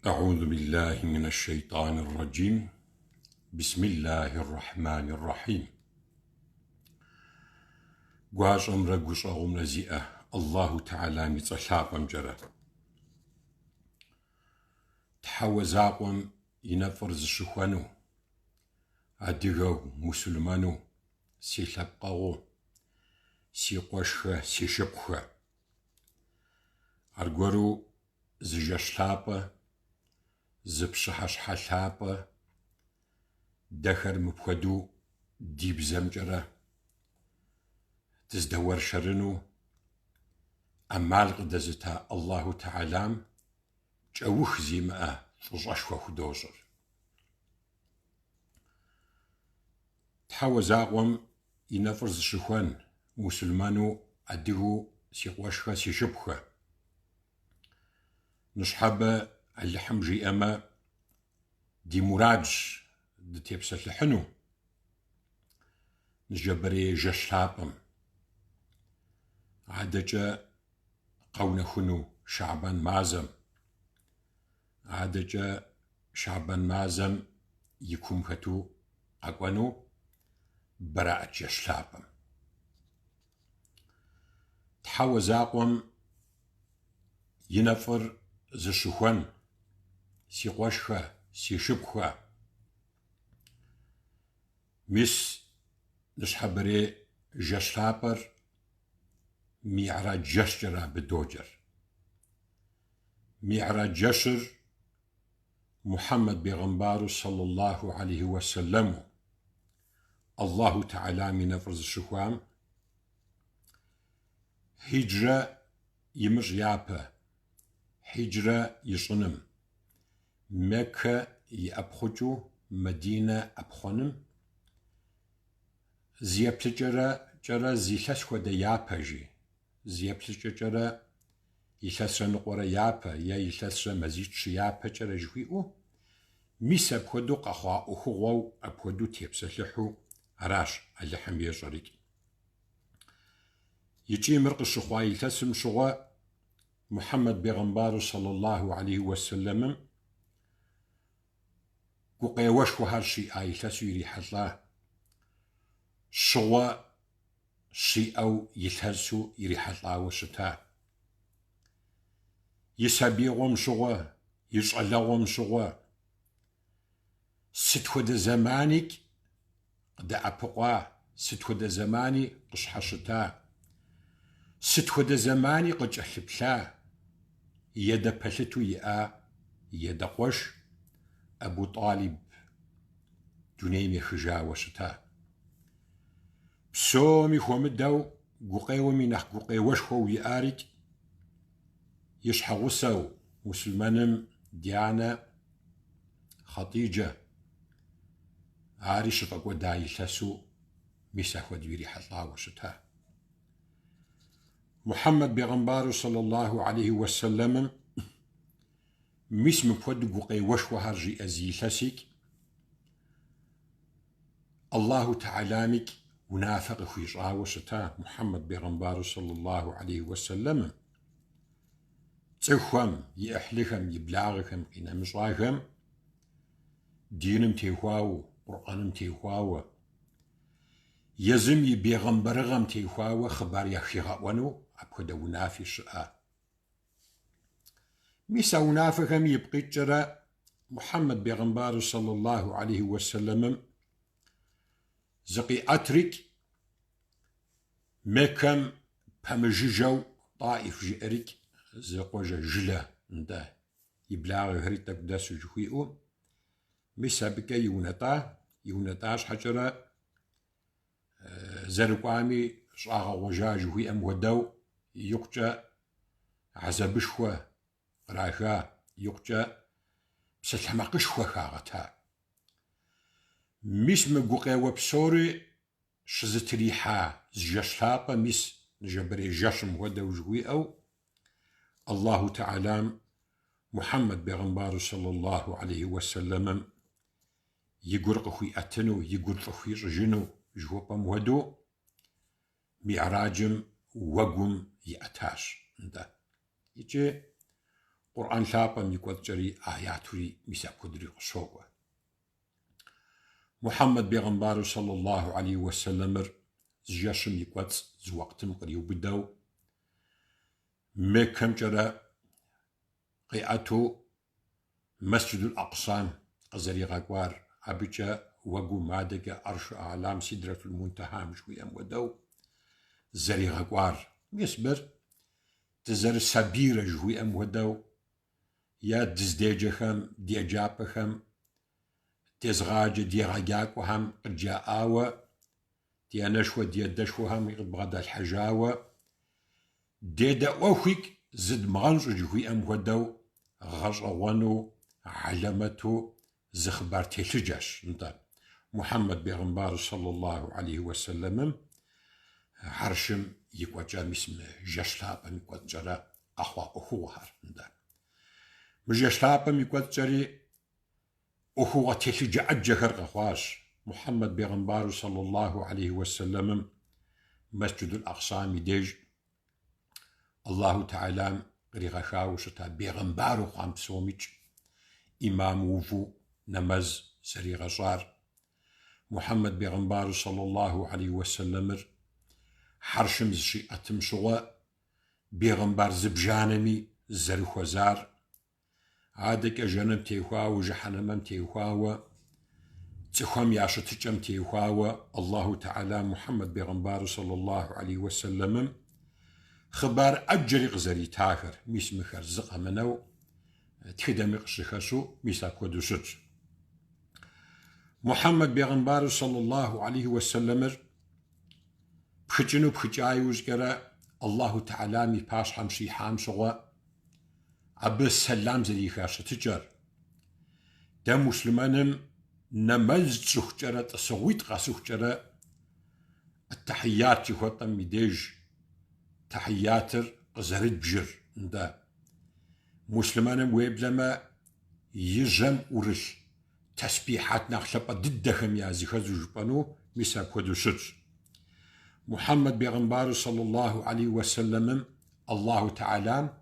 أعوذ بالله من الشيطان الرجيم. بسم الله الرحمن الرحيم. قواش أمر قوش أغم نزيئة الله تعالى متصحاب أمجرة تحوزاقم ينفرز الشخوانو عدقو مسلمانو سيلبقاو سيقوشخ سيشبخ أرقورو زجاشلابة زبشحش حلابة دخر مبخدو ديب زمجرة تزدور شرنو أمال قدزتا الله تعالى جوخ زيماء تشاشخو خدوزر تحوزاقم ينفرز الشخوان مسلمانو عدقو سيقوشخ سيشبخ نشحب اللحم جي أما دي مراج دي تيبسة لحنو نجبري جشلابم عادجا قونخنو شعبان مازم عادجا شعبان مازم يكون ختو أقوانو براءة جشلابم تحوزاقم ينفر زشخوان سيقوشخ سيشبخ مس نشحبري جشلابر ميعراج جشجرة بدوجر ميعراج جشر محمد بيغمبار صلى الله عليه وسلم الله تعالى من نفرز الشخوام هجرة يمر يابا هجرة يصنم مكة يأبخجو مدينة أبخونم زيبتجرة جرى زيلس خود يابا جي زيبتجرة يلس نقورة يابا يا يلس مزيد شيابا جرى جويئو ميس أبخدو قخوا أخوو أبخدو تيبسلحو عراش اللحم يجريك يجي مرق الشخوا يلسم شغوا محمد بيغمبار صلى الله عليه وسلم قوقيوش وهالشي يلسو يريح الله شغوا شي أو يلسو يريح الله وشتا يسابيغم شغوا يشعلغم شغوا ستخد زمانك قد أبقوا ستخد زماني قشحشتا ستخد زماني قد جحلبلا يدا بلتو يا يدا قوش أبو طالب دنيمي خجا وشتا بسومي خومدو قوقيومي نح قوقيوش خو يارك يشحغسو مسلمانم ديانا خطيجة عارش فقو داي لسو ميساخو ديري حطا وشتا محمد بيغمبار صلى الله عليه وسلم ميس مفود قوقي وشو هرجي أزي لسيك الله تعالى ونافق خيشا وشتا محمد بيغمبار صلى الله عليه وسلم تخوام يأحلخم يبلاغخم قينا مشراخم دينم تيخواو قرآنم تيخواو يزم يبيغمبرغم تيخواو خبار يخيغاوانو أبخدا ونافي شاء ميسا ونافخم يبقي جرى محمد بيغمبار صلى الله عليه وسلم زقي أترك مكم بمججو طائف جئرك زقوجة جلا نده يبلاغ هريتك داسو جخوئو ميسا بكا يونتاش حجرة زرقامي شاغ وجاج هي أم ودو يقجا عزبشوة راخا يقجا بسلحمقشوة خاغتا ميس مقوقي وبسوري شزتريحا زجاشلاقا ميس نجبري جاشم ودو جوي أو الله تعالى محمد بيغمبار صلى الله عليه وسلم يقرق خوي أتنو يقرق خوي رجنو جوبا مودو ميعراجم وقم يأتاش ده يجي قرآن لابم يقول جري آياتوري ميسا كدري قصوة محمد بيغمبار صلى الله عليه وسلم زجاشم يقول زوقتم قريو بدو مكم جرى قيعتو مسجد الأقصى قزري غاقوار عبجا وقو مادق أرش أعلام سدرة المنتهى مشوي أم ودو زري غاقوار يسبر تزر سبير جوي أم ودو يا دزديجخم ديجابخم تزغاج ديغاقاك وهم قجاءاوة ديانشوة ديدشوهم يغبغدا الحجاوة ديدا أوخيك زد مغنش جوي أم ودو غرغوانو علامته زخبار تلجاش انت محمد بيغمبار صلى الله عليه وسلم حرشم يقوى اسم جشلابا يقوى جرى أخوة أخوهر انت مجشلابا يقوى جري أخوة تلجا أجهر أخواش محمد بيغمبار صلى الله عليه وسلم مسجد الأقصى ميديج الله تعالى غريغا شاوشتا بيغمبارو قام سوميج إمام وفو نمز سريغا صار محمد بيغمبار صلى الله عليه وسلم حرشم زشي أتم شغا بيغمبار زبجانمي زرخو زار عادك أجنم تيخواو جحنمم تيخواو تخوام ياشتجم تيخواو الله تعالى محمد بيغمبار صلى الله عليه وسلم خبار أجري غزري تاخر ميس مخر زقا منو تخدم قشخشو ميسا كودوشج محمد بيغمبار صلى الله عليه وسلم بخجنو بخجايوز جرى الله تعالى مي باش حمشي حام شغوا عبس سلام زري خاش تجر دا مسلمانم نمز سخجرة تصويت قاسخجرة التحيات يخوطا ميديج تحياتر قزرت بجر دا مسلمان ويبلما يجم ورش تسبيحات نخلبا ضدهم يا زيخزو جبانو ميسا كودوشج محمد بيغمبار صلى الله عليه وسلم الله تعالى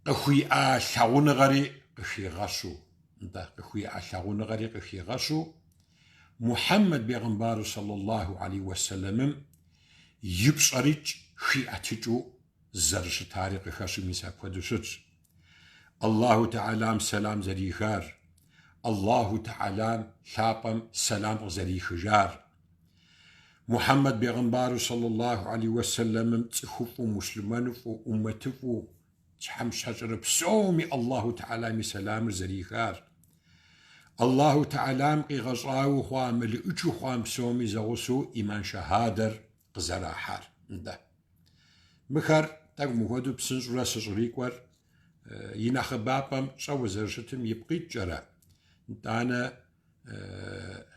قخوي آشاغون غري قخي غشو دا قخوي آشاغون غري قخي غشو محمد بيغمبار صلى الله عليه وسلم يبصرج خي أتجو زرش تاريخ خشو ميسا كودوشج الله تعالى سلام زريخار الله تعالى شابم سلام زريخجار محمد بيغمبار صلى الله عليه وسلم تخفو مسلمان فو أمتفو تحم شجر بسومي الله تعالى مسلام زريخار الله تعالى مقي غزاو خوام لأجو خوام سومي زغسو إيمان شهادر قزراحار ده مخر تاق مهودو بسنجرة سجريكور يناخ بابم شو زرشتم يبقيت جرى دانا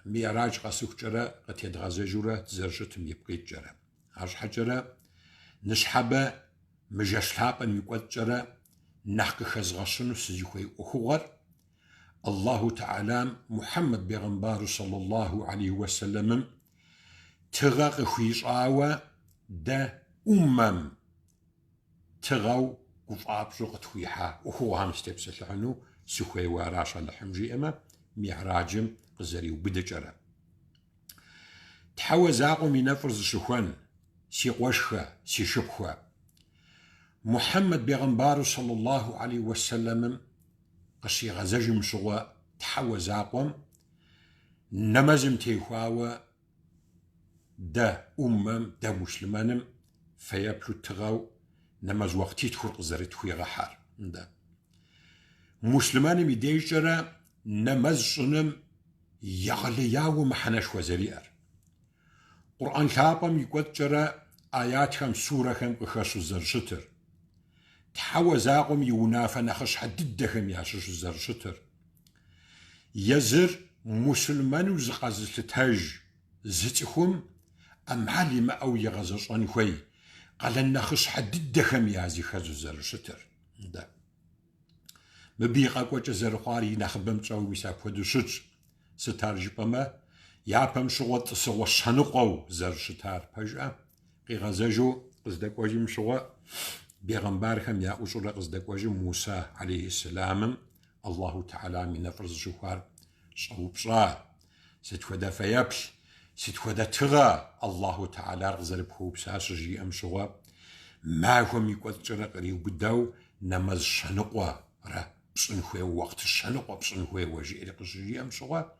ميراج قاسوك جرى قد يدغازي جرى زرشتم يبقيت جرى عاش حجرة نشحبة مجاشلابا يقوت جرى نحق خزغشنو سيخوي أخوار الله تعالى محمد بيغمبار صلى الله عليه وسلم تغاق خويش آوة دا تغاو قفاب زوقت خويحا وهو هم استبسل عنه سخوي وراشا لحمجي اما ميعراجم قزري وبدجرة تحوى زاقو من نفرز شخوان سي قوشخة سي شبخة محمد بيغمبار صلى الله عليه وسلم قشي غزجم شغوة تحوى زاقو نمزم تيخواوة دا دا مسلمانم فيابلو تغاو نماز وقتي تخرق زرت خوي غحار دا مسلمان ميديش جرى نماز شنم يغلياو محنش وزريار قرآن كابم يقول جرى آيات هم سورة هم بخشو زرشتر تحوى زاقم يونافا نخش حددهم ياشش زرشتر يزر مسلمان وزقاز تتهج زتخم أم علم أو يغزش عن خوي قال نخش حددهم يازي خزو زرشتر دا مبيقا قوة زرخواري نخبم تشاو ميسا كودو شج ستار جبما يابم شغوة سوى شنقو زرشتار بجا قي غزجو قزدك وجيم شغوة بيغمبارهم يا أشرق قصدك موسى عليه السلام الله تعالى من نفرز شوار صوب صا ستفدا فيبل ستفدا تغى الله تعالى غزرب هو بساس جي أم شغا ما هو ميقود جرق ريو بداو نمز شنقوا را بصنخوه وقت الشنقوا بصنخوه وجي إلي قصجي أم شغا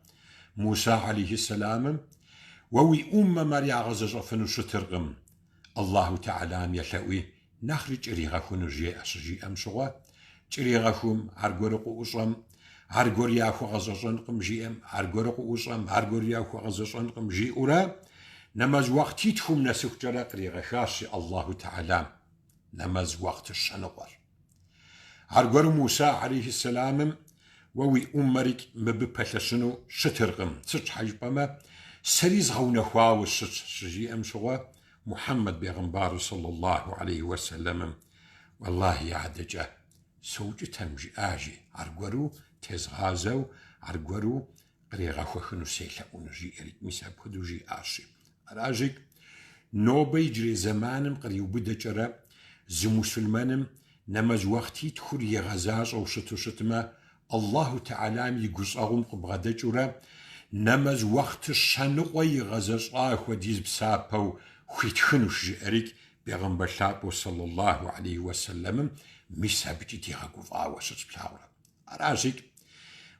موسى عليه السلام ووي مريا غزج فنو شترغم الله تعالى يشاوي نخرج ريغاخون جي أسجي أم شغا جريغاخوم عرقورقو أصم عرقور ياخو غزجن قم جي أم عرقورقو أصم عرقور ياخو غزجن قم جي أورا نماز وقتي تخوم نسوك جرق ريغاخاشي الله تعالى نماز وقت الشنقر عرقور موسى عليه السلام ووي مريك مببالشنو شترغم سج حجبما سريز غونا خواو الشجي أم شغا محمد بيغمبار صلى الله عليه وسلم والله يا عدجة سوجي تمجي آجي عرقورو تزغازو عرقورو قريغا خوخنو سيلا ونجي إريك ميساب خدو جي آشي راجيك نوبي جري زمانم قريو بدا جرا زمسلمانم نماز وقتي تخور يغزاز أو شتو شتما الله تعالى يقص أغم قبغدا جرا نماز وقت الشنقوة يغزاز آخو ديز بسابو خيتخنوش جي إريك بيغمبر شابو صلى الله عليه وسلم ميسابتي تيغاقو فاوة ستبلاورا راجيك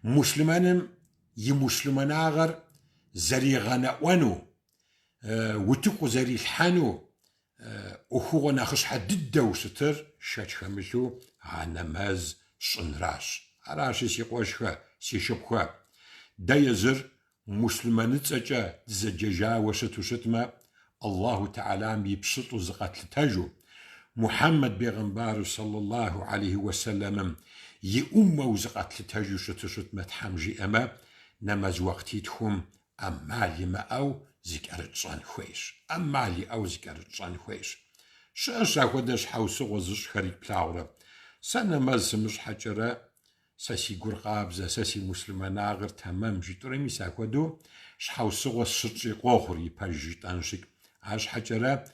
مسلمانم يمسلمان آغر زري غناوانو وتقو زري الحانو أخوغو ناخش حددو ستر شاج خمسو نماز صنراش راشي سيقوشخا سيشبخا دا يزر مسلمان تسجا زجاجا وشتو شتما الله تعالى بيبسطو زقاتل محمد بيغمبار صلى الله عليه وسلم يأمو زقاتل تاجو شتو شتما تحمجي أما نماز وقتي تخوم أمالي ما أو ذكرت صان خويش أمالي أو ذكرت صان خويش شاشا وداش حوسو وزش خريق بلاورا سنماز سمش حجرة ساسي قرقابزة ساسي مسلمان آغر تمام جيتوري ميسا ودو شحوسو وزشي قوخر يباجيت أنشك عاش حجرة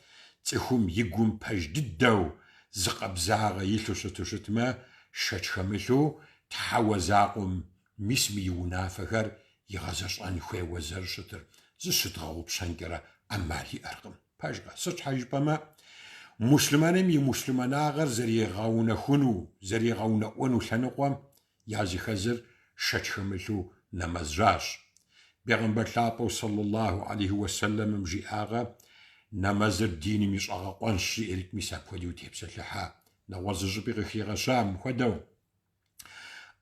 تخوم يقوم باجددو زقبزاغ يلو شتو شتما شاج خملو تحوزاقم ميسمي يونافخر يغازش أن خوي وزر شتر زشت غوب شنكرة أمالي أرقم باجغا سج حاجبما مسلمانم يمسلمان آغر زري غاونا خنو زري غاونا ونو شنقوام يازي خزر شاج خملو نمزراش بيغمبر لابو صلى الله عليه وسلم مجي آغا نمازر ديني مش آغا قوانشي إريك ميسا كوديو تيبسا لحا نوازج بغخي غشام خدو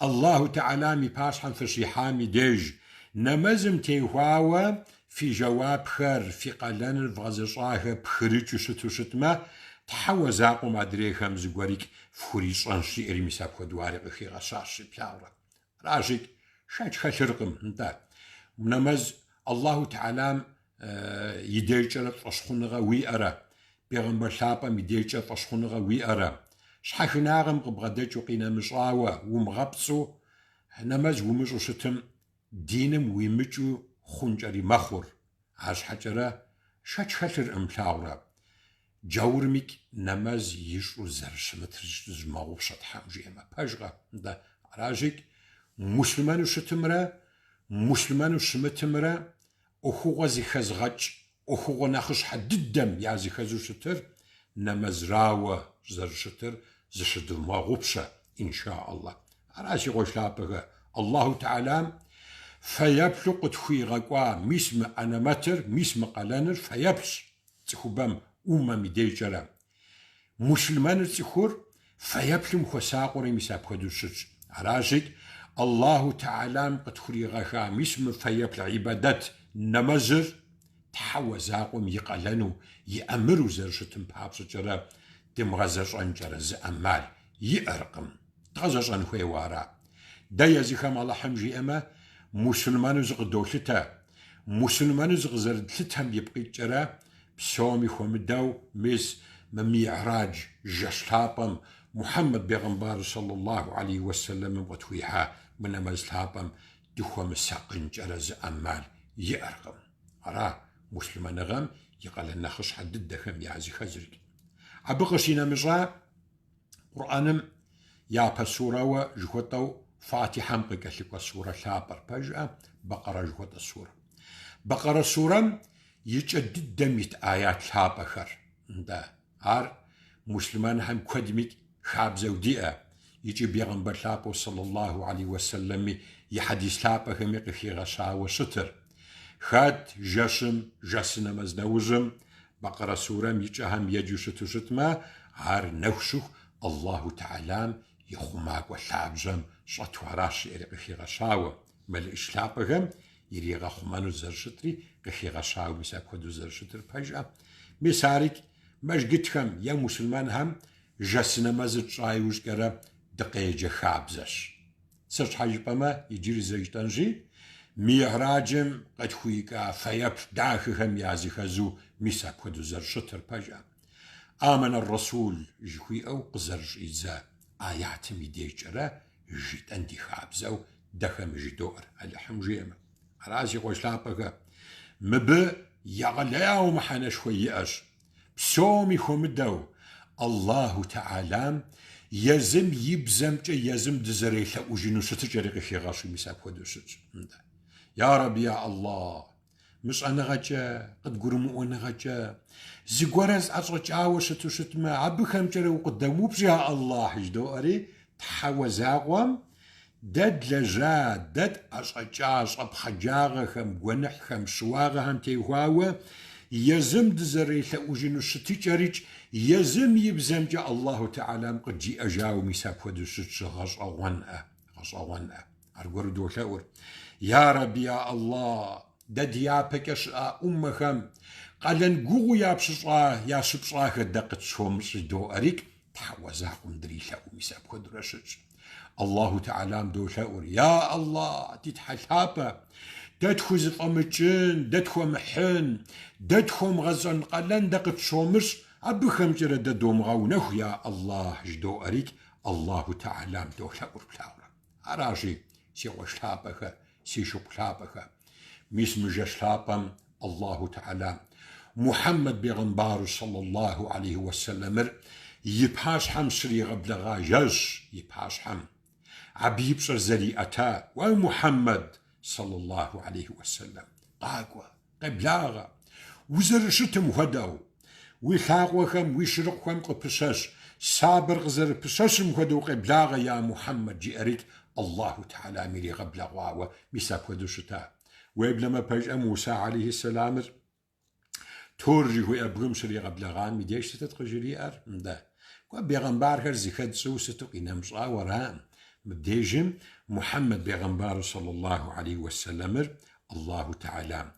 الله تعالى مي باشحن في حامي ديج نمازم تيهواوا في جواب خر في قلان الفغزشاه بخريج شتو شتما تحوزاقو مادري خمز غوريك فوري صانشي إري ميسا كودواري غخي غشاشي بلاورا راجيك شاج خشرقم انتا نماز الله تعالى يديجر فشخونغا وي أرا بيغمبر شابا ميديجر فشخونغا وي أرا شحخناغم قبغدجو قينا مشاوة ومغبسو نماز ومجو شتم دينم ويمجو خنجري مخور عاش حجرة شاج خشر املاورا جورميك نماز يشو زرش مترج زماغو بشطحام جيما باجغا دا راجيك مسلمانو شتمرا مسلمانو شمتمرا أخوغا زي خزغج أخوغا ناخش حددم يا زي خزو شتر نمزراوة زر شتر زي شدر ما غبشة إن شاء الله راسي غوش لابغا الله تعالى فيبلق تخويغا ميسم أنا متر ميسم قلانر فيبلش تخوبام ميديجرا مسلمان تخور فيبلم خساقوري ميساب خدوشج راسيك الله تعالى قد خريغا ميسم فيبل عبادات نمزر تحوزاقم يقلنو يأمرو زرشتم بابس جرا دمغزش أنجر زأمال يأرقم تغزش أنخوي وارا دا يزيخم الله حمجي أما مسلمان زغ دولتا مسلمان زغ زردلتهم يبقي جرا بسومي خمداو ميس مميعراج جشلابم محمد بيغمبار صلى الله عليه وسلم وتويها من أمزلابم دخوة مساقن جرا زأمال يأرقم أرى مسلمان غم يقال النخش حدد دخم يعزي خزرك عبقشينا مجرى قرآنم يابا سورة وجهوتو فاتحة مقيقة سورة لابر بجأة بقرة جهوت السورة بقرة سورة يجدد دميت آيات لابا خر دا هار مسلمان هم كدميت خابزة ودئة يجي بيغنبر لابو صلى الله عليه وسلم يحديث لابا هم يقفي غشا وشتر خاد جسنا مزنوزم بقرة سورة يجي هم يجو شتو شتما هار نوشو الله تعالى يخماق وشابزم شطوراش يقفي غشاوة ملئش لابا هم يريغا خمانو زرشتري قفي غشاوة مساب خدو زرشتر بجأة مسارك مش قتهم يا مسلمان هم جسنا مزد شايوش كرا دقيقة خابزش سرش حاج بما يجري زيجتنجي ميهراجم قد خويكا فيب داخهم يازي خزو مساب خدو زرشتر بجأة آمن الرسول جخوي أو قزرج إذا آيات ميديجرا جيت أندي خابزو دخم جدور الحمجيمة رازي قوش لابقا مب يغلاو محانا شوي أش بسومي خمدو الله تعالى يزم يبزم يزم دزريثا وجنو ستجري في غاشي مساب ودوسج يا رب يا الله مش أنا غجا قد قرمو أنا غجا زيقورز أصغج عاوشتو شتما عبو خمجر وقدمو بجا الله جدو أري تحوزاقوام دد لجا دد أصغجاز أبخجاغ خم قنح خم شواغ هم تيهواوه يزم دزريثا وجنو ستجريج يزم يبزم جا الله تعالى قد جي أجاو مساب ودوسج غصوانأ أرقر دوشاور يا رب يا الله دد يا بكش أمخم قالن قو يا بشصاه يا شبصاه دقت شومس دو أريك تحوزاكم دريشا ومساب خدرشج الله تعالى دو شاور يا الله تتحشابا ددخو زطمجن ددخو محن ددخو مغزن قالن دقت شومس أبو خمجر ددوم غونخ يا الله جدو أريك الله تعالى دو شاور بلاورا أراجي سيغو شلابك سيشو بلابك ميسم جشلابم الله تعالى محمد بيغنبار صلى الله عليه وسلم يبحاش حم سري غبلغا جش يبحاش حم عبيب شرزلي أتا ومحمد صلى الله عليه وسلم قاقوا قبلاغا وزرشتم هدو ويخاقوكم ويشرقكم قبسش صابر غزر بسشم هدو قبلاغا يا محمد جي أريك الله تعالى ميري غبلغا ومساك ودو شتا ويبلما بيجأ موسى عليه السلام تورجي هو أبغم شري غبلغان مديش تتقجري أر ده وبيغنبار هر زخد سو ستق إنمشا ورام مبديجم محمد بيغنبار صلى الله عليه وسلم الله تعالى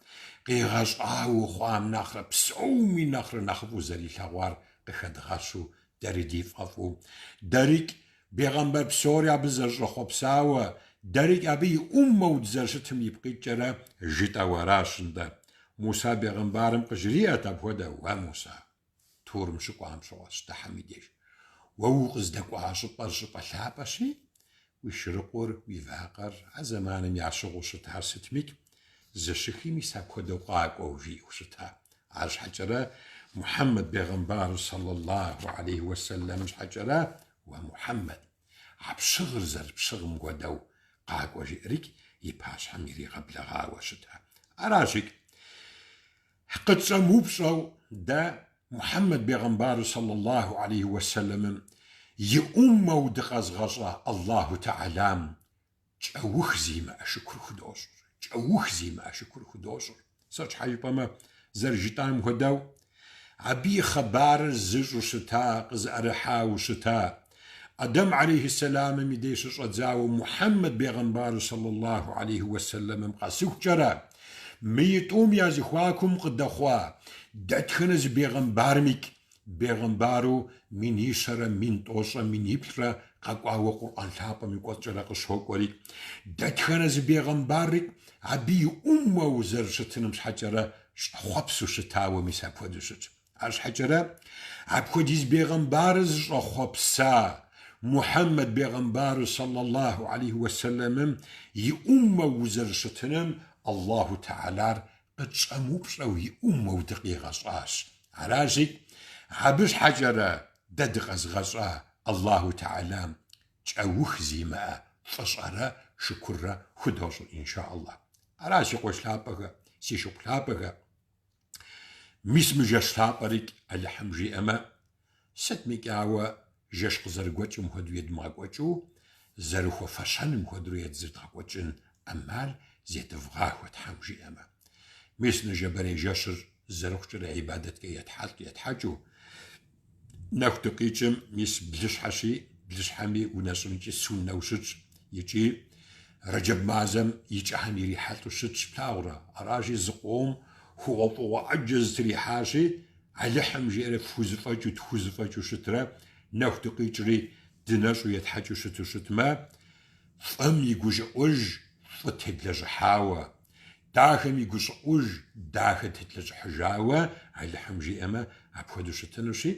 قيغاش وخوام نخر بسومي نخر نخفو زري ثوار قخد غاشو داري ديف أفو داريك بيغنبار بسوريا بزرج خبساوة داريك أبي ودزرشتهم يبقي جرا جيتا وراشنده موسى بيغنبارم قجرية تبهده وموسى تورم شقوام شواش تحميديش ووقز دكو عاشق شقا ثابشي ويشرقور ويفاقر عزمانم يعشقو شتها ستميك زشخي مساب كدو قاقو في وشتها عاش حجرة محمد بيغنبار صلى الله عليه وسلم حجرة ومحمد عبشغر زر بشغر مقودو قاقو جيريك يباش حميري غبلغا وشتها أراجيك قد سموبسو دا محمد بيغنبار صلى الله عليه وسلم يأمو دقاز غزا الله تعالى جاوخ زي ما أشكر خدوصر جاوخ زي ما أشكر خدوصر سرش حاجة ما زرجتان هدو عبي خبار زج وشتا قز أرحا وشتا أدم عليه السلام مديش شزاو محمد بيغنبار صلى الله عليه وسلم قاسوك جرا ميتوم يا زخواكم قد أخوا داتخنز بيغنبارميك بيغنبارو من يشرا من توشا من يبشرا قاقوا وقرآن ثابا من قوتشرا قشوك وليك داتخنز بيغنبارك عبي وزرشتنا مش حجرا خبسو شتاوة مساب ودوشت عاش حجرا عبكو ديز بيغنبارز خبسا محمد بيغنبار صلى الله عليه وسلم وزرشتنا الله تعالى قد شاموبش أو يأمو دقيقة صاش عراجي عبش حجرة ددقز غزا الله تعالى جاوخ زيما فشارة شكرة خدوش إن شاء الله أراشي قوش لابغا سيشو لابغا ميس مجاش لابريك على حمجي أما ست ميكاوا جاش قزرقوش مهدو يدماغوشو زرخو فشان مهدو يدزرقوشن أمال زيت فغاه وتحمجي أما ميس نجبري جاشر زرخو عبادتك يتحاجو ناخدو قيتم ميس بلش حشي بلش حمي وناسونيكي سنة وشج يجي رجب مازم يجي حمي ريحاتو شج بلاورا أراجي زقوم هو عجز ريحاشي على حمجي أنا فوزفاجو تفوزفاجو شترا ناخدو قيتري دناشو يتحاجو شتو شتما فم يقوش أوج فتدلج حاوة داخم يقوش أوج داخل تدلج حجاوة على حمجي أما أبخدو شتنوشي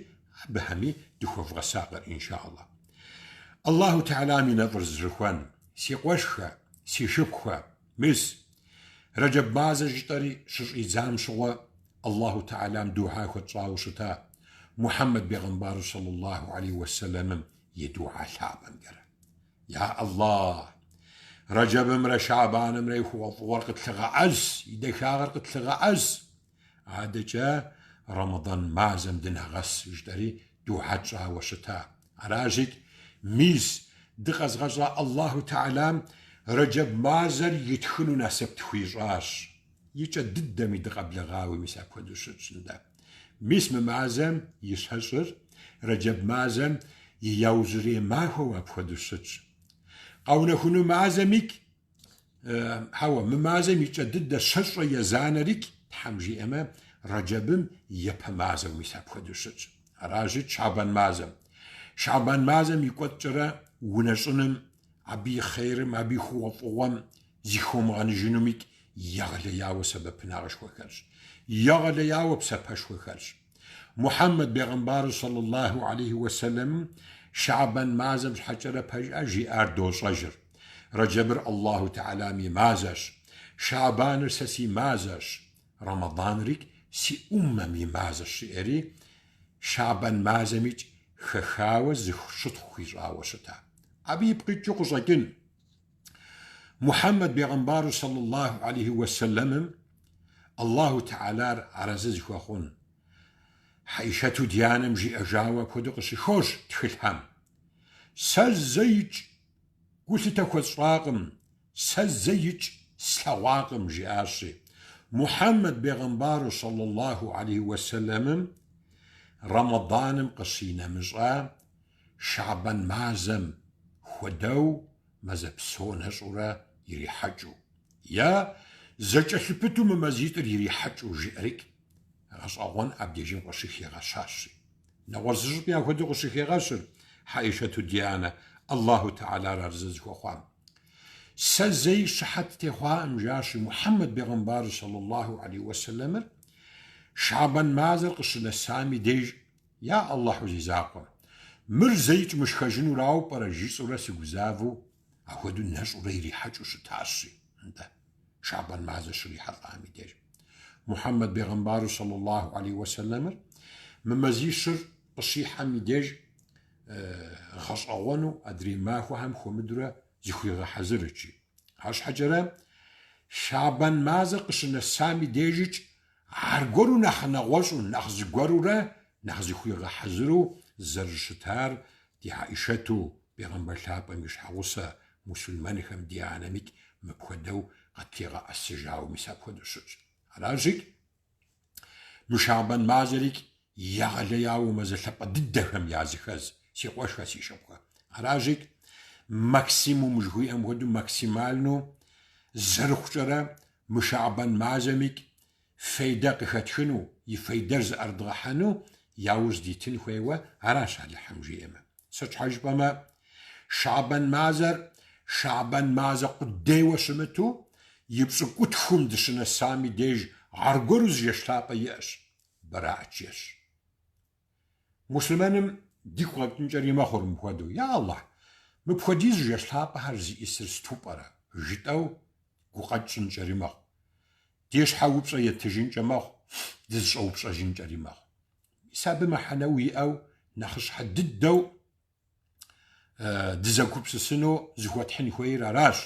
بهمي دخوف غساقر إن شاء الله الله تعالى من نظر الزرخوان سي قوشخة سي شبخة مس رجب مازا جتري شر إزام شوى الله تعالى مدوحا خطراو شتا محمد بيغنبار صلى الله عليه وسلم يدوحا شعبا قرأ يا الله رجب امرا شعبان امرا يخوض ورقة لغعز يدخاغر قد لغعز عاد جاء رمضان مازم دنها غس جدري دوحا شعا وشتا عراجك ميس دقز غزا الله تعالى رجب مازر يتخنو ناسب تخويجاش يجدد دمي قبل غاوي مساك ودوشتشندا ميس مازم يشهشر رجب مازم يوزري ما هو بخدوشتش قونا خنو مازمك هوا مازم يجدد ششر يزانرك حمجي اما رجبم يبا مازم مساك ودوشتش راجد شعبان مازم يقوتجرا ونشنم عبي خيرم عبي خوفوام زيخوم غان جنوميك يغلي ياو سبب ناغش وخرج يغلي ياو بسبش وخرج محمد بيغنبار صلى الله عليه وسلم شعبان مازم حجر بهج أجي أردوش رجر رجبر الله تعالى مي مازش شعبان سسي مازش رمضان ريك سي مي مازش شئري شعبان مازميج خخاوة زخشت خويجاوة شتا أبي يبقى جوقزاكين محمد بيغنبار صلى الله عليه وسلم الله تعالى عرزز خوخون حيشتو ديانم جي أجاوة بودقش خوش تخلهم سزيج قلت تاكوز راقم سزيج سواقم جي آشي محمد بيغنبار صلى الله عليه وسلم رمضان قصينا مزقا شعبان مازم خدو مزبسون هزورا يري حجو يا زجا شبتو ممازيتر يري حجو جيريك غصاوان عبديجين قشيخي غشاشي نوزج بيا خدو قشيخي غشر حايشة ديانا الله تعالى رزز خوان سزي شحت تخوا مجاشي محمد بيغنبار صلى الله عليه وسلم شعبان مازر قشنا سامي ديج يا الله عزيزاقو مرزيج مش خجنو راو برا جيسورا سيغزافو أخدو الناس وريري حاجو شتاشي انت شعبان مازر شريحة طعامي ديج محمد بيغنبار صلى الله عليه وسلم ممازيشر بصيحة ميديج غص أوانو أدري ماهو هم خمدرا زيخويغا حزرجي هاش حجرا شعبان مازر قشنا سامي ديجيج عرقورو نخنغوشو نخزقورو را نخزيخويغا حزرو زرشتار دي عائشتو بيغنبر لابا مش حوصة مسلمان خم دياناميك مبخدو قتيغا السجاو مسابخدو سج راجك مشعبان مازريك يغلياو مزلحبا ضدهم يازخز سيقوش فاسي شبخة راجك ماكسيموم جهوي امغدو ماكسيمالنو زرخجرا مشعبان مازميك فايدة قختشنو يفايدرز أرضغحنو ياوز ديتن خويوة عراش على حمجي اما سچ حجبما شعبان مازر قديوة شمتو يبسو قدخم دشنا سامي ديج عرقروز يشلاقا ياش براعت ياش مسلمانم ديكو غبتن جاري مخور مخوادو يا الله مبخوديز يشلاقا هرزي إسر ستوبارا جيتاو قوقاتشن جاري مخ ديش حاوبسا يتجين جمخ ديش أوبسا جين جاري مخ سابما حنوي أو نخش حددو دزاكوبسسنو زخوات حين خوير راش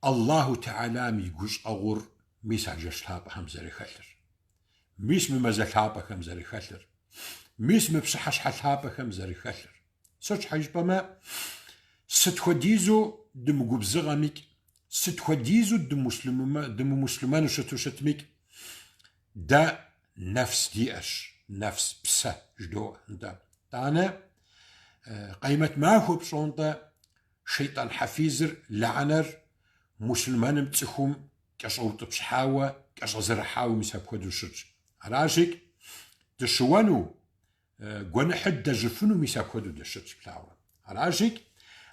الله تعالى ميقوش أغور ميس عجش لابا همزاري خلر ميس ممزل لابا همزاري خلر ميس مبسحش حلابا همزاري خلر سوش حاجبما ستخديزو دم قبزغاميك ستخديزو دم مسلمان شتميك دا نفس دياش نفس بسا جدو دا تانا قيمة ما هو بصونتا شيطان حفيزر لعنر مسلمان متسخوم كشغوط بشحاوة كشغزر حاوة مساب خدو شرج عراشك تشوانو قوانا حد جفنو مساب خدو دشرج بلاوة عراشك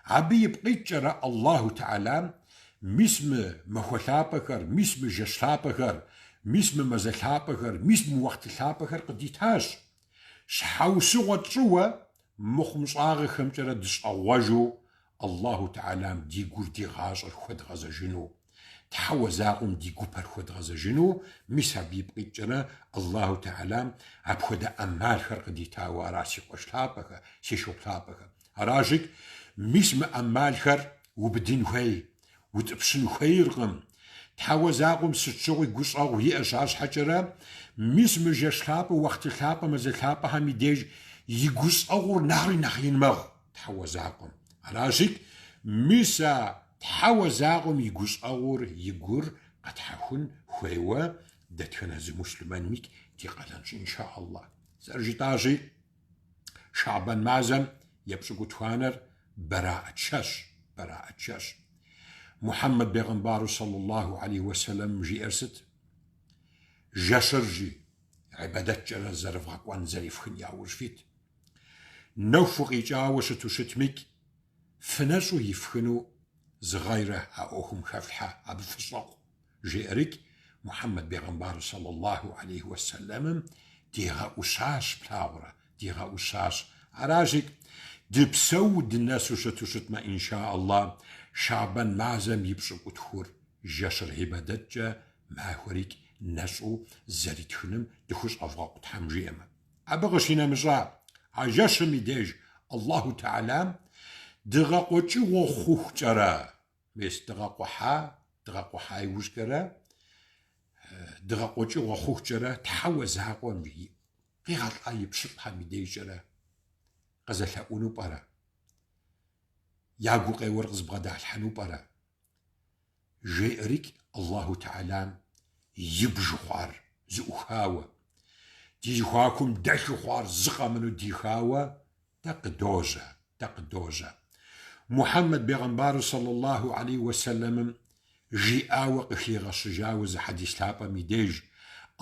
عبي بقيت جرى الله تعالى مسم مخوثابكر مسم جشلابكر مسم مزلابكر مسم وقتلابكر قديتهاش شحاو سوى تشوى مخمصاغ خمجرة دش أواجو الله تعالى دي قول دي غاز الخد غاز جنو تحوى زاقم دي قوبر خد غاز جنو مسا بيبقيت جرى الله تعالى عبخد أمال خرق دي تاوى راسي قشلابك سيشو بلابك راجك مسم أمال خر وبدين خوي وتبسن خيرغم تحوى زاقم ستشوغي قصاغ هي أشاش حجرة مسم جشلاب وقت خلاب مزلاب همي ديج يقص أغور نهري نخين مغ تحوى زاقم راشك ميسا تحوى زاقم يقص أغور يقور قد حكون خويوة دتخن هزي مسلمان ميك دي قلنش إن شاء الله سرجي تاجي شعبان معزم يبسو قتوانر براءة شاش محمد بيغنبار صلى الله عليه وسلم جي أرست جاشرجي عبادت جرى الزرف غاقوان زريف خنيا ورفيت نوفق إجاوة شتميك فنسو يفخنو زغيرة أوهم خفحة أبو فصاق جيرك محمد بيغنبار صلى الله عليه وسلم ديغا أساس بلاورة ديغا أساس عراجك دبسو الناس شتما إن شاء الله شعبان معزم يبسو قدخور جاشر عبادتجا معهوريك ناسو زريت خنم دخوش أفغاق تحمجيما أبغشينا مزا عجاش ميديج الله تعالى دغاقوتي وخوخ جرا ميس دغاقوحا يوش جرا دغاقوتي وخوخ جرا تحوز هاقوان بي قيغال قايب شطها ميديج جرا قزلها أونو بارا ياقو قي ورقز بغدا الحنو بارا جيريك الله تعالى يبجو خوار زوخاوة دي خواكم داشو خوار زقا منو دي خاوة تقدوزة محمد بيغنبار صلى الله عليه وسلم جي آوة قخيغة سجاوز حديث لابا ميديج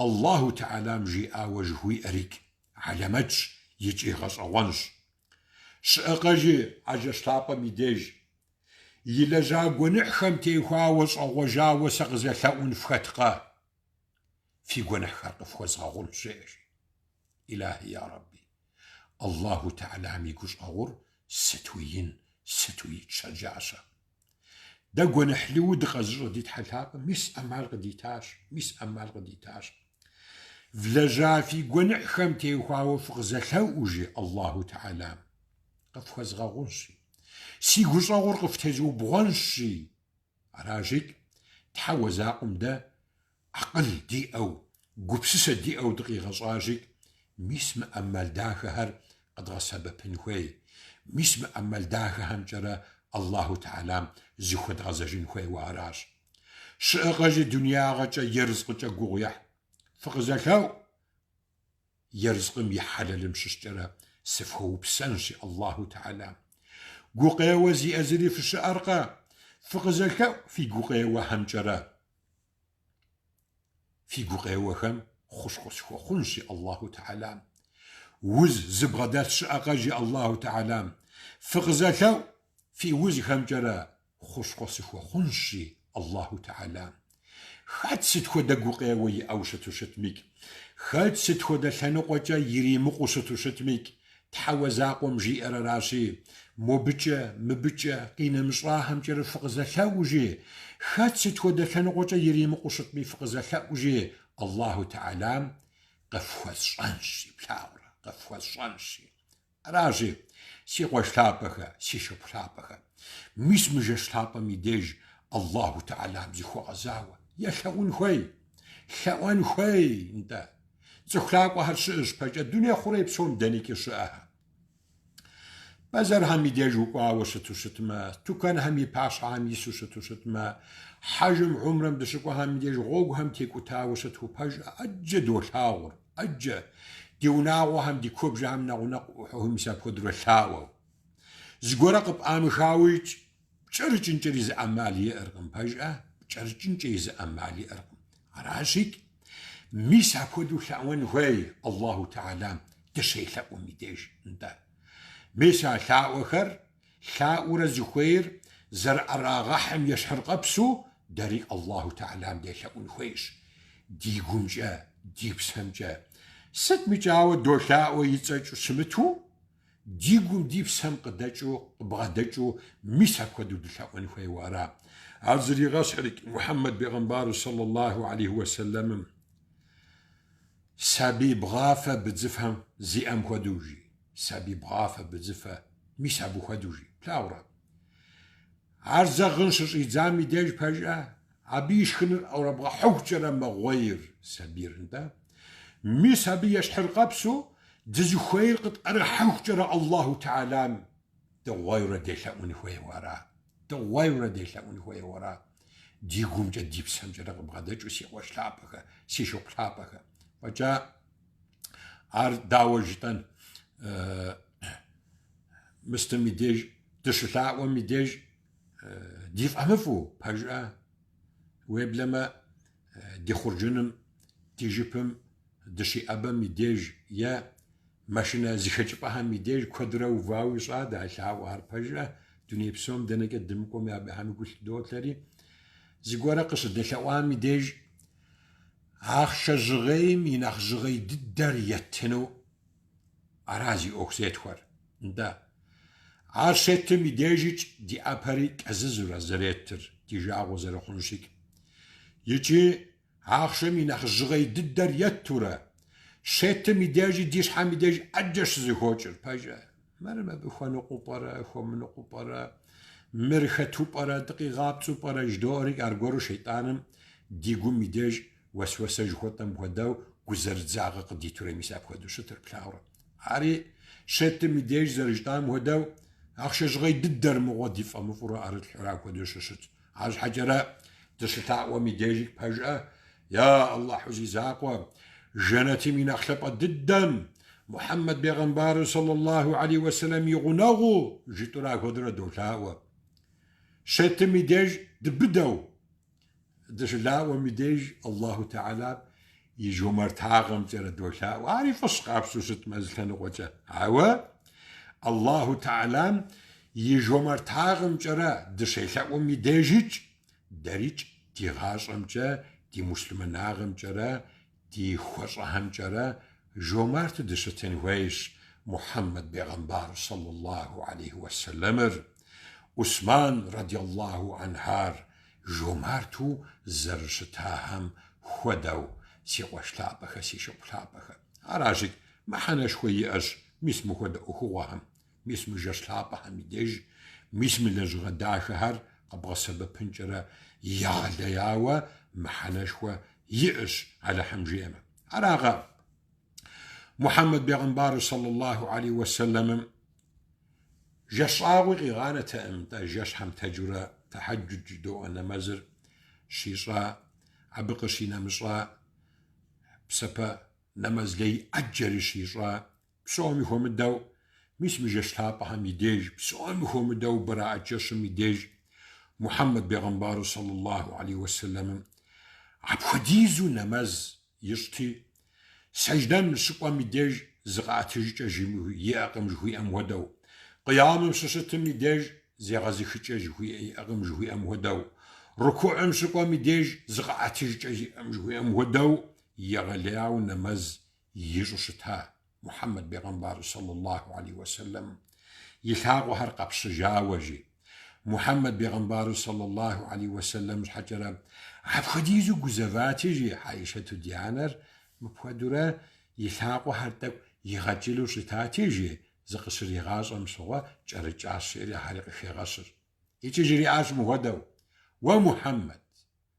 الله تعالى جي آوة جهوي أريك علمتش يجي غص أوانش شأقجي عجش لابا ميديج يلجا قنحكم تيخاوز أوجاوة سغزة ثاون فختقا في قنح خرق فخوز غاغون شير إلهي يا ربي الله تعالى ميقوش أغور ستوي تشجعشا دا قنح لود غزر ديت حلابا مس أمال غديتاش فلجا في قنحكم تيخاوة فغزة ثاوجي الله تعالى قفخوز غاغون شي سيقوش أغور قفتزو بغنشي راجك تحوزاقم دا عقل دي أو قبسسة دي أو دقيقة صاجك ميسم أمال داخهر قد غسب بنخوي ميسم أمال داخهم جرى الله تعالى زخد غزجين خوي واراش شأغج دنيا غجا يرزق قويح فغزكاو يرزق يحلل مششجرة سفهو بسنشي الله تعالى قوقيا زي أزري في الشأرقة فغزكاو في قوقيا همجرة في قوقيا وخم خش خنشي الله تعالى وز زبغدات شأقاجي الله تعالى فغزكاو في وز همجرة خش خنشي الله تعالى خاد ستخودا قوقيا وي أوشتو شتميك خاد ستخودا ثانوقجا يريمقو ستو شتميك تحوزاقوم جي أراراشي مبجا قينا مصراهم جرى فقزة ثاوجي خاد ستخودا ثانوقجا يريمقو شتمي فقزة ثاوجي الله تعالى قفوز شانشي بلاورا قفوز شانشي أراجي سي غوشلابخ سي شبلابخ مش مجشلابم يديج الله تعالى بزخو غزاوة يا شاون خوي شاون خوي انت زخلاق وهالشئش بجا الدنيا خوري بسون دانيك شئها بازار هم يديج وقوا وشتوشتما توكان هم يباش هم يسوشتوشتما حجم عمرم دشكو هم يديج غوغ هم تيكو تاوشتو بجا أجا دوشاور أجا ديوناو هم دي كوبجا هم نغنق وهم يسابخو دروشاو زغورق بآمي خاويج بچرچنچري ز أمالي أرقم بجا بچرچنچري ز أمالي أرقم عراشيك ميسا كودو شاون هوي الله تعالى تشيخ وميديج انت ميسا شاوخر شاور زخير زر أراغحم يشحر قبسو داري الله تعالى مدي شاون هويش دي قمجا دي بسمجا ست مجاوة دو شاو يتساجو سمتو دي قم دي بسم قداجو بغداجو ميسا كودو شاون هوي وارا عزري غسرك محمد بيغمبار صلى الله عليه وسلم سابي بغافة بتزفهم زي أم خدوجي سابي بغافة بتزفها مش أبو خدوجي بلاورا عرزة غنشش إجزامي ديج بجأة عبيش خنر أو ربغا حوجر مغوير سابير انت مي سابي يشحر قبسو دزو خير قد أرى حوجر الله تعالى دوغير ديشاوني خوي ورا دوغير ديشاوني خوي ورا دي قوم جدي بسمجر بغداجو سي وشلابك سي شوكلابك وجاء عار داوجتن مستمديج تشلاع ومديج ديف أمفو بجأة ويبلما دي خرجنم تيجيبم دشي أبا مديج يا ماشينا زيخجبها مديج كدرة وفاوي صاد عشاو هار بجأة دنيا بسوم دنا قدمكم يا بهم يقول دوتلري زيقورا قصد دشاوها مديج أخش جغيم ينخ جغي ددر يتنو أرازي أوكسيت خور دا عرشت ميديجيج دي أباري كززورا زريتر دي جاغو زرخونشيك يجي أخش ينخ جغي ددر يتورا شت ميديجي ديش حميديج أجش زيخوچر باجا مرمى بخوانو قوبارا خومنو قوبارا مرختو بارا دقيقابتو بارا جدوريك أرغورو شيطانم ديگو ميديج وسوسه جوتم بوداو گذرد زاغ قدی توری میساب خودو شتر بلاورا عاری شت میدیج زرجتام بوداو اخش جغی ددر مغادیف امفورا ارد حرا خودو شت عاج حجرا دشتا و میدیج پجا یا الله حزی زاقوا جنتی من اخلب ددم محمد پیغمبر صلی الله علیه و سلم یغناغو جتورا خودرا دوتاوا شت میدیج دبداو دشلا ومديج الله تعالى يجو مرتاغم ترى دوشا وعارف فسق ست مزلن وجه عوا الله تعالى يجو مرتاغم ترى دشلا ومديج دريج دي غاشم جا دي مسلماناغم ترى دي خوشهم ترى جو مرت دشتن ويش محمد بيغمبر صلى الله عليه وسلم عثمان رضي الله عنه جومارتو زرشتاهم خودو سي وشلابخ سي شوكلابخ عراجك ما حنا شوية أش ميسمو خود أخوهم ميسمو جشلابها ميديج ميسمو لجغدا شهر قبغ سبب بنجرة يا لياوة ما حنا شوية يأش على حمجيمة عراغا محمد بيغمبار صلى الله عليه وسلم جشاوي غيغانة أمتا جشحم تجرى تحجج جدو أنا مزر شيشا عبقشي نمشا بسبا نمزلي أجري شيشا بسوامي هم الدو ميس مجشلابها ميديج بسوامي هم الدو براء جش ميديج محمد بيغمبار صلى الله عليه وسلم عبخديزو نمز يشتي سجدان شقوا ميديج زغاتج جيمو يأقم جهوي أم ودو قيام ششت ميديج زي غازي خيتش جوي أغم جوي أم وداو ركوع أم شقوا ميديج زغاتج أم جوي أم وداو يغلياو نمز يجوشتها محمد بيغمبر صلى الله عليه وسلم يلاغو هرقب شجاوجي محمد بيغمبر صلى الله عليه وسلم حجرا عب خديزو قزفاتي حايشة ديانر مبودرة يلاغو هرتب يغجلو شتاتي زقشري غاشم شوا جرجاش إلى حريق خيغاشر يجري عاشم ودو ومحمد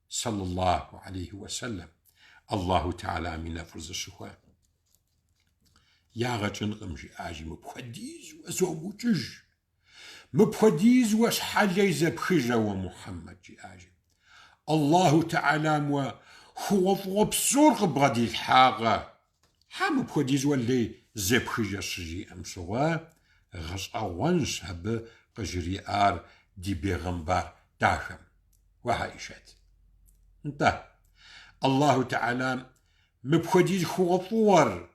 صلى الله عليه وسلم الله تعالى من فرز الشخوان يا غجن غمجي آجي مبخديز وزوبوجج مبخديز واش حاجة يزبخجة ومحمد جي آجي الله تعالى مو هو بصور بغدي الحاغة حام بخديز واللي زبخجة شجي أمسوا غش أوانش هب قجري آر دي بيغمبار داخم وهايشت انت الله تعالى مبخديز هو طور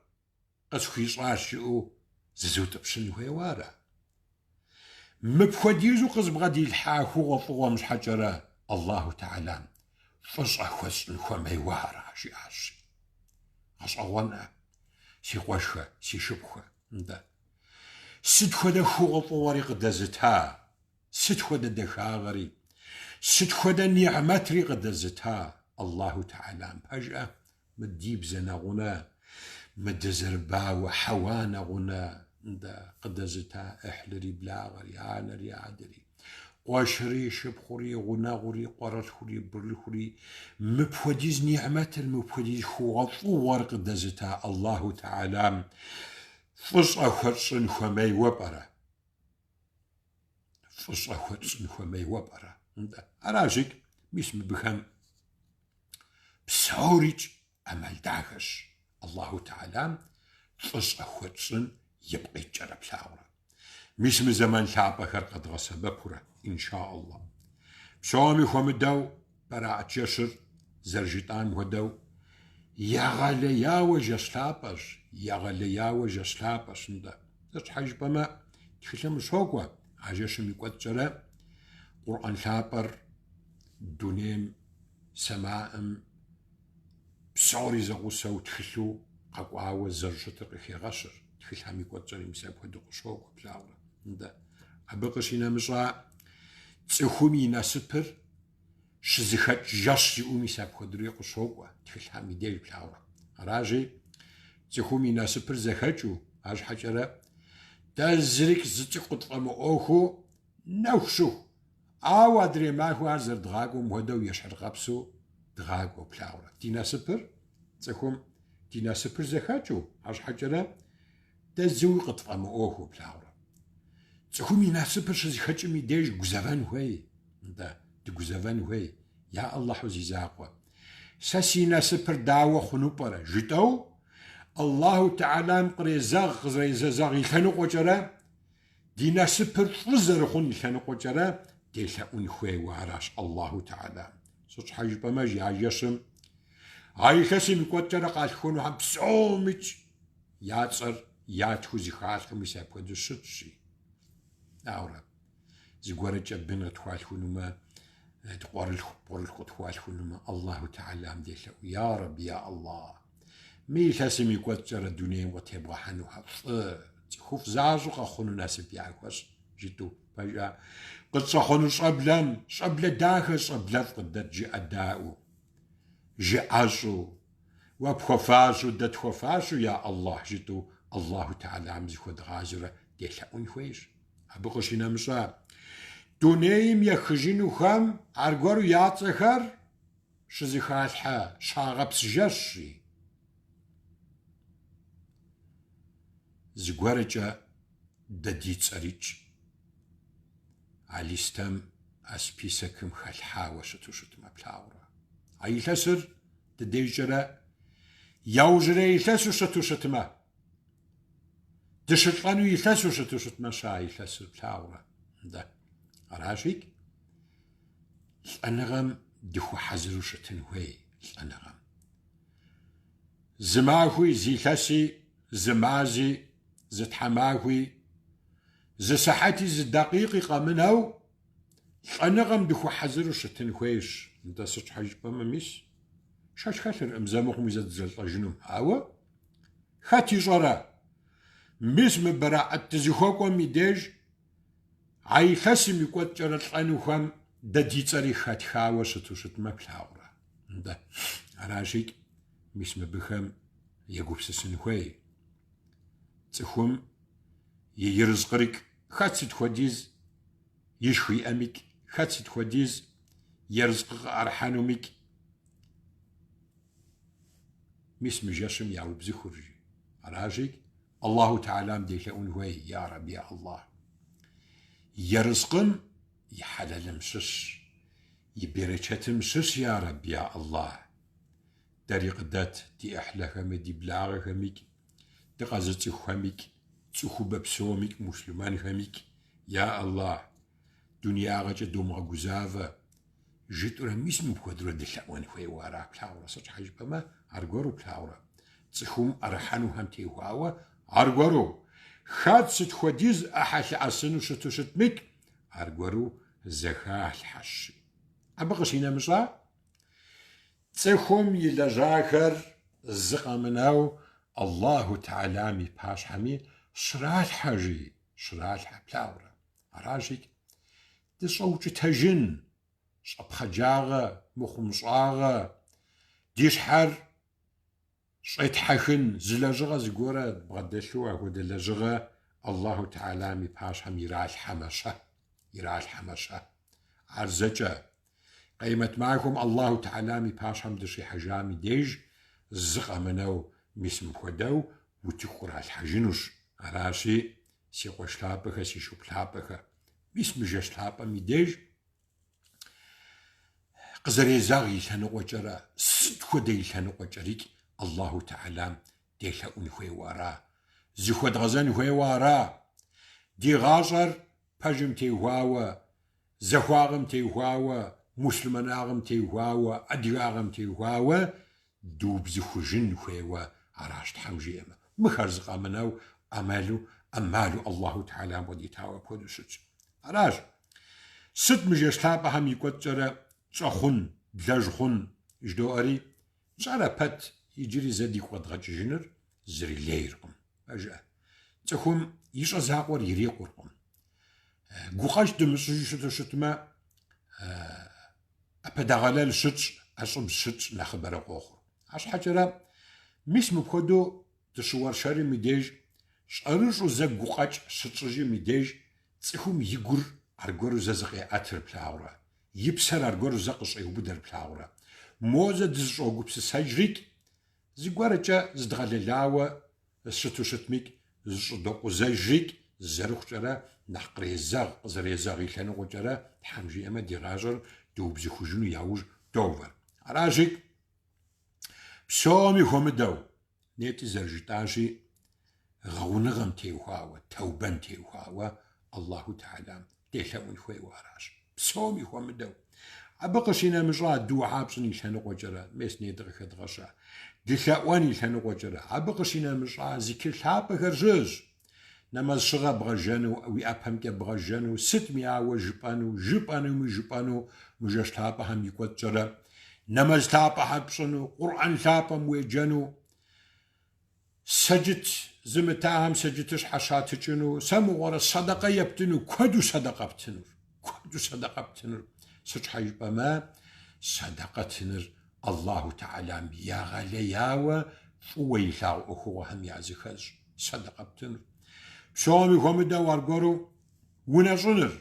قسخيص عاشقو ززوت بشن ويوارا مبخديزو قصب غدي الحا هو طور مش حجرة الله تعالى فصع خسن وميوارا شي عاشي أصعوانا سي قوشة سي شبخة انت ست خدا هو طوري قدزتها ست خدا دخاغري ست خدا نعمتري قدزتها الله تعالى فجأة مديب زنغنا مدزربا وحوانا غنا دا قدزتا احلري بلاغري عانري عادري قواشري شبخوري غنا غوري قرات خوري برل خوري مبوديز نعمت المبوديز خوطور قدزتا الله تعالى فصع خرصن خمي وبرا فصع خرصن خمي وبرا أراجك مش مبخم بسوريج أمل داخش الله تعالى فصع خرصن يبقى يجرب لاورا مش من زمان شعب قد غسببه إن شاء الله بشوامي خمدو براعة جشر زرجتان مهدو يغاليا وجسلابش يغاليا وجسلابش ندا تش حاج بما تخلم شوكوا عجشم يقود جرى قرآن شابر دونيم سماء بسوري زغوسو تخلو قاقوا زرجت رخي غشر تخل هم يقود جرى مساب هدو شوكوا بلاورا ندا أبقشينا مشاع تخومي ناسبر شزخت جاش يومي ساب خدري قشوقة تخل هم يدير بلاورا راجي تخومي ناسبر زخجو عاج حجرة تزريك زتي قطقم أوخو نوشو أو أدري ما هو عزر دغاقو مهدو يشعر غابسو دغاقو بلاورا دي ناسبر تخوم دي ناسبر زخجو عاج حجرة تزوي قطقم أوخو بلاورا تخومي ناسبر شزخجو ميديش جزافان هوي دا تجزافان هوي يا الله حزيزاقوا ساسي ناسبر دعوة خنوبرا جتو الله تعالى مقريزاغ غزيزاغ يخنقو جرا دي ناسبر فزر خون يخنقو جرا دي لأون خوي وعراش الله تعالى سوش حاج بماجي عايشم هاي خسم كوتر قال خونو هم بسومج ياتصر ياتخوزي خاص ميسا بودو شتشي أورا زغورة جبنا تخوال خونوما تقوار الخط خوال خونوما الله تعالى مديشو يا رب يا الله مي خسم يكوتر الدنيا وتبغى حنوها خوف زازو خونو ناسب يعكوش جيتو فجأة قد صخونو صبلا داخل صبلا قد جي أداؤو جي عزو وبخفاشو دت خفاشو يا الله جيتو الله تعالى عمزي خود غازرة ديشاون خويش أبقشينا مشا دونيم يخجينو خام عرقورو ياتخر شزي خالحا شاغب سجاشي زغورجا دديت سريج عليستم أسبيسكم خالحا وشتوشت مبلاورا أي لسر دديجرا يوجري يلسو شتوشت ما دشتلانو يلسو شتوشت ما شا يلسو بلاورا ده أراشيك الأنغم دخو حزرو شتنوي الأنغم زماهوي زيلاسي زمازي زتحماهوي زساحتي زدقيقي قامناو الأنغم دخو حزرو شتنويش انت سوش حاج بما ميس شاش خاطر امزامكم يزاد زلطة جنوم هاوا خاتي جرا ميس مبراء التزخوكو ميديج عاي خاسم يكوت جرت لانوخام ددي تاري خات خاوا شتوشت مبلاورا ده راشيك ميس مبخم يقوب سسنخوي تخوم يرزقرك خاتت خديز يشوي أمك خاتت خديز يرزق أرحانمك مس مجاشم يعو بزخرجي راجك الله تعالى مديلون هوي يا رب يا الله يرزقم يحلل مسس يبركت مسس يا رب يا الله طريق دات دي أحلى خمي دي بلاغ خميك دي غازتي خميك تخوب بسومك مسلمان خميك يا الله دنيا غجة دوم غزافة جيت أنا ميس مبخدرة دلعوان خوي وارا بلاورا سج حاج بما أرجورو بلاورا تخوم أرحانو هم تيهواوا أرجورو خاد ست خديز أحل أسنو شتو شتمك أرجورو زخاء الحش أبغش هنا مشا تخوم يلجاخر زقمناو الله تعالى مي باش حمي شرال حاجي شرال بلاورا أراجيك تصوت تجن شبخجاغة مخمصاغة ديش حر شيت حخن زلجغة زقورة بغدشوة ودلجغة الله تعالى مي باش هم يرى الحمشة عرزجة قيمت معكم الله تعالى مي باش هم دشي حجامي ديج الزقة منو مسم خدو وتخور الحجنوش عراشي سيقوش لابخة سيشوب لابخة مسم جش لابا مي ديج قزري زاغي لهنو جرا صدق دي لهنو جريك الله تعالى ديلا هوي وارا زخود غزان هوي وارا دي غاجر بجم تيهواوا زخواغم تيهواوا مسلماناغم تيهواوا أدياغم تيهواوا دوب زخوجن هوي عراش تحمجي أما مخرزق أمناو أمالو الله تعالى وديتاوا بودوشج عراش ست مجيش لابا هم يقود جرا شخون دلجخون جدواري جارا بات يجري زادي قد غجنر زري ليرقم أجا تخوم يش أزاقور يريقورقم قوقاش دمسجو شتما أبداغلال شتش أصب شتش نخبر قوخر عش حجرا مش مبخدو تشوار شاري ميديج شارش وزاق قوقاش شتشجي ميديج تخوم يقر أرقور زازقي أتر بلاورا يبسر أرجور زقش أيوب در بلاورا موزة دزش أوجب سجريك زقارجة زدغل لاوة الشتو شتميك زش دوق زجريك زروخ جرا نحقري الزاغ زري زاغي لانو جرا حمجي أما دي غاجر دوب زخوجنو يعوج دوفر عراجيك بسومي هم دو نيتي زرجتاجي غونغم تيوهاوة توبان تيوهاوة الله تعالى ديلاون خوي واراش بسومي هو مدو أبقشينا مجرى دو عابسني لحنو وجرى ميسني دغخ دغشا دلخواني لحنو وجرى أبقشينا مجرى ذكر حابة هرجوز نماز شغا بغجانو وي أبهم كي بغجانو 600 وجبانو مجاش حابة هم يكوت جرى نماز حابة حبسنو قرآن حابة مويجانو سجت زمتاهم سجتش حشاتجنو سمو ورا صدقة يبتنو كدو صدقة بتنور كدو صدقة بتنر سج حيبا ما صدقة تنر الله تعالى يا غلياوة ويلاو أخوة هم يعزخز صدقة بتنر بسوامي هم دوار قرو ونجنر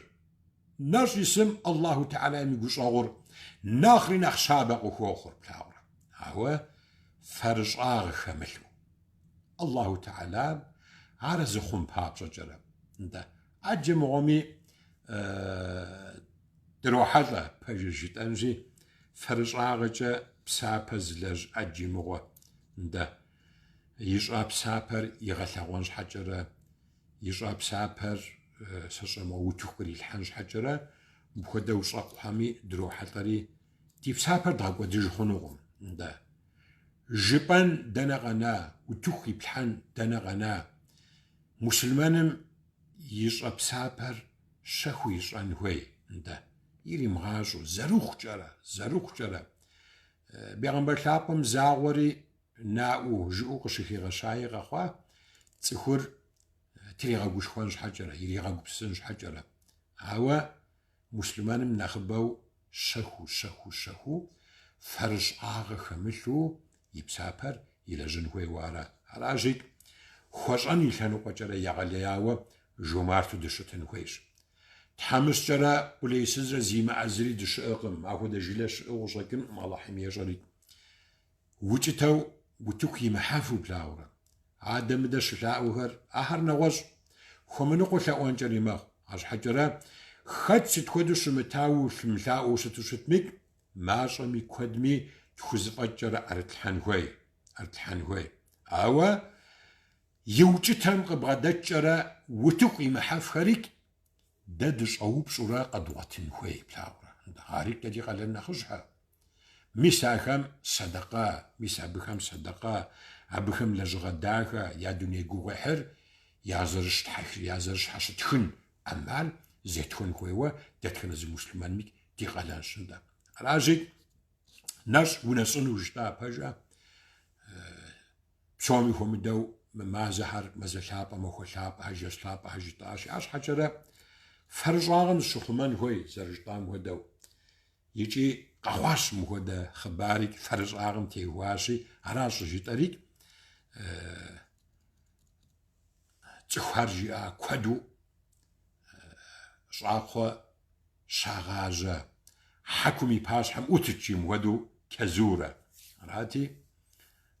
ناش اسم الله تعالى ميقوش أغر ناخري نخشابق أخوة أخر بلاور هو فرج آغ خملو الله تعالى عرز خم باب شجرة ده عجم غمي دروحة بجيت أنجي فرج آغجة بسابة زلج عجي مغوة ده يجرى بسابر يغلغونش حجرة يجرى بسابر سشما وتخبري الحنج حجرة بخدا وشاق حامي دروحة طري دي بسابر داقوا ديجخونوغم ده جبان دنغنا وتخي بلحن دنغنا مسلمانم يجرى بسابر شخو يجرى هوي ده يري مغاجو زروخ جرى بيغمبر لابم زاغوري ناو جوق شخي غشاي غخوا تسخور تريغا غوشخوانش حجرة يريغا غبسنش حجرة هوا مسلمانم نخبو شخو فرش آغا خمشو يبسابر إلى جنهوي وارا عراجيك خوشاني لانو قجرة يغلياوة жомарту дыщытын хуейщ. Тхьэмыщкӏэрэ къулейсызрэ зимыӏэзыри дыщыӏэкъым, ахуэдэ жылэ щыӏэу къыщӏэкӏынкъым Аллахьым ещӏэри. УкӀытэу утыку имыхьэфу плъагъурэ. Адэ-мыдэ щылъаӏуэхэр ахьэр нэгъуэщӏ, хуэмыныкъуэ лъэӏуэнкӏэри мэхъу. Арщхьэкӏэрэ хэт сыт хуэдэу щымытауэ лъымылъаӏуэу щыту щытми, мащӏэми куэдми тхузэфӏэкӏкӏэрэ ӏэрытлъхьэн хуей. Ауэ и укӀытэм къыбгъэдэкӏкӏэрэ утыку имыхьэфхэри дэ дыщӏэупщӏурэ къэдгъуэтын хуей плъагъурэ. Ари дэри къалэн нэхъыжьхьэ. Мис ахэм сэдакъэ, мис абыхэм сэдакъэ, абыхэм лэжьыгъэ дахэ, я дуней гугъуехьыр я зэрыщхьэщытхын ӏэмал зетхуэн хуейуэ дэтхэнэ зы мусульманми ди къалэнщ нтӏэ. Аращи, нэщӏ унэщӏыну жытӏа пэжа, псоми хуэмыдэу мы мазэхьэр мазэ лъапӏэ, махуэ лъапӏэ, жэщ лъапӏэ жытӏащи, арщхьэкӏэрэ фэрыщӏагъым зыщыхъумэн хуей зэрыжытӏам хуэдэу. ИкӀи къэгъуащ мыхуэдэ хъыбари фэрыщӏагъым теухуащи, аращ щӏыжытӏэри цӏыхухэр жиӏа куэду щӏакхъуэ щагъажьэ, хьэкум и пащхьэм ӏутыкӏи мыхуэдэу кэзуурэ. Арати,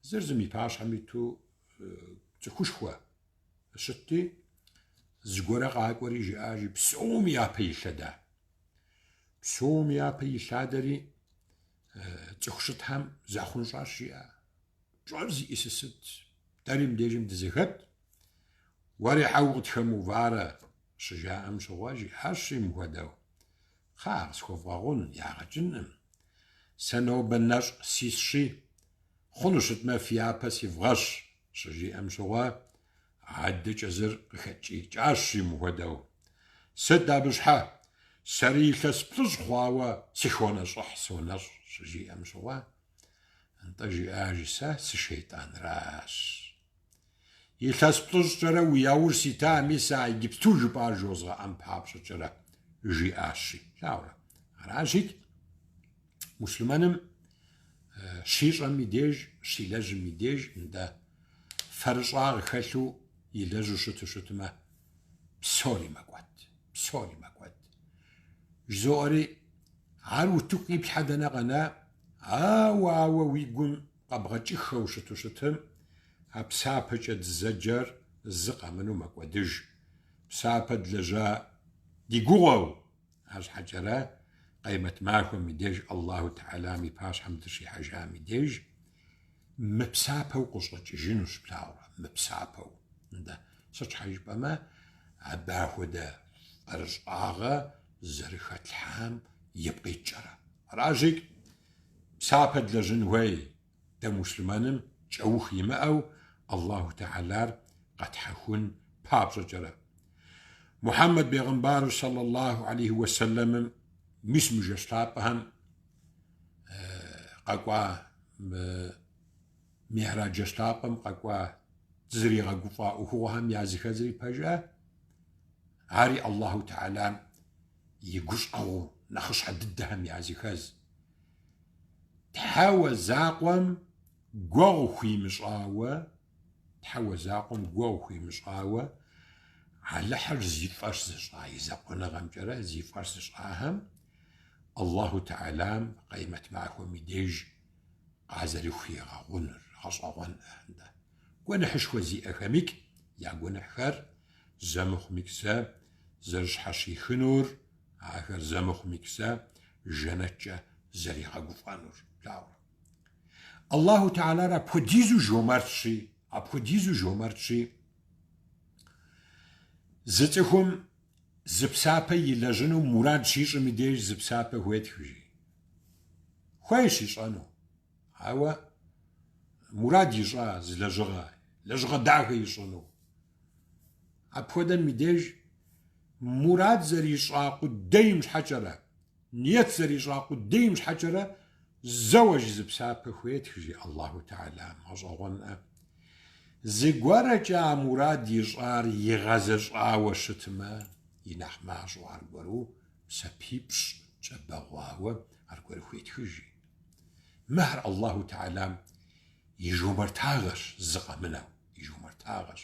зыр зым и пащхьэм иту цӏыхушхуэ щытти, зыгуэрэ къакӏуэри жиӏажи псоми япэ илъэда. Псоми япэ илъадэри цӏыху щытхэм захъунщӏащ жиӏэ. Пщӏэр зиӏисысыт, дэри мыбдежым дызэхэт, уэри хьэу къытхэмыуварэ щыжаӏэм щыгъуэ жиӏащи мыхуэдэу. Кхъа, къысхуэвгъэгъун, ягъэкӏынӏым. Сэ нобэ нэщӏ сисщи, хъуну щытмэ фи япэ си вгъэщ щыжиӏэм щыгъуэ, адэкӏэ зыр къыхэкӏиикӏащи мыхуэдэу. Сыт абы щхьэ? Сэри илъэс плӏыщӏ хъуауэ сыхуонэщӏыхь сонэщӏ щыжиӏэм щыгъуэ, нтӏэ жиӏажи сэ сышейтӏанращ. Илъэс плӏыщӏкӏэрэ уи аур ситами, сэ Египту жыпӏар жозгъэӏэн папщӏэкӏэрэ жиӏащи. Плъагъурэ. Аращи, мусульманым щищӏэм и деж, щилэжьым и деж нтӏэ фэрыщӏагъ хэлъу илэжьу щытымэ псори мэкӏуэд. Жызоӏэри, ар утыку иплъхьэ дэнэ къэна, ауэ уи гум къэбгъэкӏыххэу щытым, а псапэкӏэ дызэджэр зы къэмыну мэкӏуэдыж. Псапэ длэжьа ди гугъуэу, арщхьэкӏэрэ къемэт махуэм и деж, Аллаху Тхьэлам и пащхьэм дыщихьэжам и деж, мыпсапэу къыщӏэкӏыжынущ плъагъурэ, мыпсапэу. Сыт щхьэ жыпӏэмэ, абы ахуэдэ фэрыщӏагъэ зэрыхэтлъхьам ипкъиткӏэрэ. Аращи, псапэ длэжьын хуей, дэ мусульманым кӏэух имыӏэу Аллаху Тхьэлар къэтхьэхун папщӏэкӏэрэ. Мухьэммэд пейгъэмбару саллаллаху алейхи уэсэлэмым мис мы жэщлъапӏэхэм къэкӏуа Ми'раджь жэщлъапӏэм къэкӏуа зыригъэгуфӏа ӏуэхугъуэхэм языхэзри пэжа, ари Аллаху Тхьэлам и гущӏэгъу нэхъыщхьэ дыдэхэм языхэз. Тхьэуэ закъуэм гуэгъу хуимыщӏауэ, алыхьыр зи фӏэщ зыщӏа, и закъуэныгъэмкӏэрэ зи фӏэщ зыщӏахэм Аллаху Тхьэлам къемэт махуэм и деж къазэрыхуигъэгъуныр, гъэщӏэгъуэнӏэ. Гуэныхьышхуэ зиӏэхэми я гуэныхьхэр зэмыхъумикӏ зэрыщхьэщихынур, ахэр зэмыхъумикӏ жэнэткӏэ зэригъэгуфӏэнур. Аллаху Тхьэлар апхуэдизу жомэртщи, зы цӏыхум зы псапэ илэжьыну мурад щищӏым и деж зы псапэ хуетхыжи. Хуейщ ищӏэну, ауэ мурад ищӏа зы лэжьыгъэ дахэ ищӏыну. Апхуэдэм и деж мурад зэрищӏа къудейм щхьэкӏэрэ, ниет зэрищӏа къудейм щхьэкӏэрэ зэуэж зы псапэ хуетхыжи Аллаху Тхьэлам, гъэщӏэгъуэнӏэ. Зыгуэркӏэ а мурад ищӏар игъэзэщӏауэ щытмэ, и нэхъ мащӏэу аргуэру псэпипщӏ кӏэбэгъуауэ аргуэру хуетхыжи. Мыхьэр Аллаху Тхьэлам и жумыртагъэщ, зыкъэмынэу и жумыртагъэщ.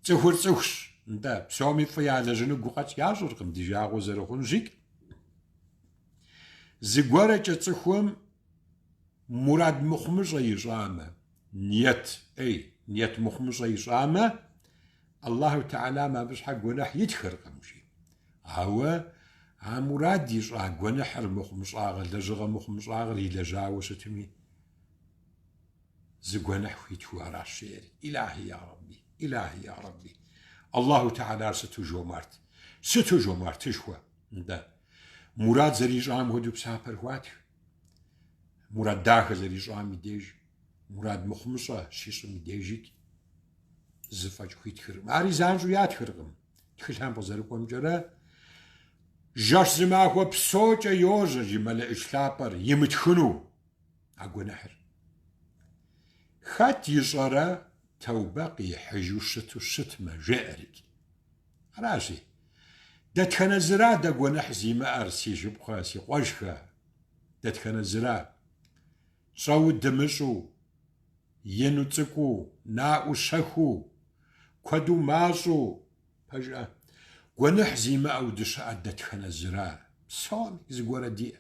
Цӏыхур цӏыхущ, نتا بسومي فيا لجنو قوقات ياشركم ديجاغو زرخون جيك زقورة جتسخوم مراد مخمجة يجامة نيت نيت مخمجة يجامة الله تعالى ما بش حق ونح يدخر قمشي هو مراد يجا ونح المخمجة لجغ مخمجة لجاو ستمي زقونح ويتو راشير إلهي يا ربي إلهي يا ربي الله تعالى ستو جومارت شوى ده مراد زريجام هدو بسابر وات مراد داخل زريجام ميديج مراد مخمصة شيش ميديجيك زفاج خويت خرم عاري زانجو يات خرم تخلهم بزرقوم جرا جاش زماخو بسوچا يوزا جمال إشلابر يمتخنو أقو نحر خات يصارا توباقي حجو ستو ستما جائرك راسي دات كان زرا دقو نحزي ما أرسي جبقاسي قوشخا دات كان زرا صاو دمشو ينو تسكو ناو شخو كدو ماسو فجأة ونحزي ما أو دشا دات كان زرا بسومي زقورة دي